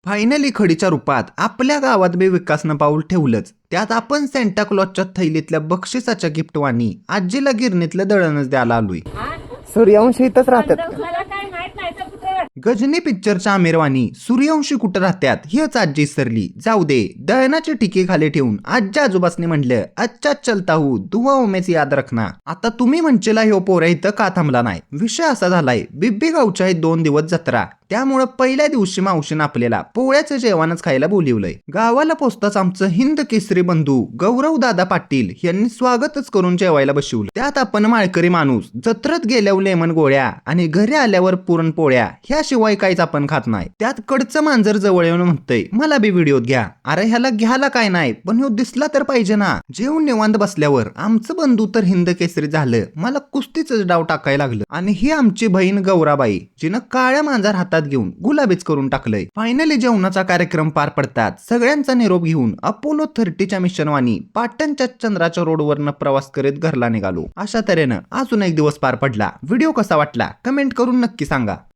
Finally खडीच्या रूपात आपल्या गावात बी विकासनं पाऊल ठेवलंच. त्यात आपण सेंटा क्लॉजच्या थैलीतल्या बक्षिसाच्या गिफ्टवानी आजीला गिरणीतलं दळणच द्यायला आलोय. सूर्यवंशी इथंच राहतात. गजनी पिक्चरच्या आमिरवानी सूर्यवंशी कुठं राहत्यात हेच आजी सरली. जाऊ दे, दळणाची टिकी खाली ठेवून आजी आजोबासने म्हणलं अच्छा चलता हूँ दुआ उमेच याद रखना. आता तुम्ही म्हणचेला ह्यो पोऱ्या इथं का थांबला नाही. विषय असा झालाय, बिब्बी गावच्या 2 दिवस जत्रा, त्यामुळे पहिल्या दिवशी मावशीनं आपल्याला पोळ्याचं जेवणच खायला बोलिवलंय. गावाला पोचताच आमचं हिंद केसरी बंधू गौरव दादा पाटील यांनी स्वागतच करून जेवायला बसवलं. त्यात आपण माळकरी माणूस जत्रेत गेल्यावर लेमन गोळ्या आणि घरी आल्यावर पुरणपोळ्या ह्याशिवाय काहीच आपण खात नाही. त्यात कडचं मांजर जवळ येऊन म्हणतंय मला बी व्हिडिओत घ्या. अरे ह्याला घ्यायला काय नाही, पण ह्यो दिसला तर पाहिजे ना. जेवून निवांत बसल्यावर आमचं बंधू तर हिंद केसरी झालं. मला कुस्तीच डाव टाकायला लागलं. आणि ही आमची बहीण गौराबाई जिनं काळ्या मांजर हातात घेऊन गुलाबीच करून टाकलंय. फायनली जेवणाचा कार्यक्रम पार पडतात. सगळ्यांचा निरोप घेऊन अपोलो 30च्या मिशनवानी पाटणच्या चंद्राच्या रोडवरनं प्रवास करीत घरला निघालो. अशा तऱ्हेनं अजून एक दिवस पार पडला. व्हिडिओ कसा वाटला कमेंट करून नक्की सांगा.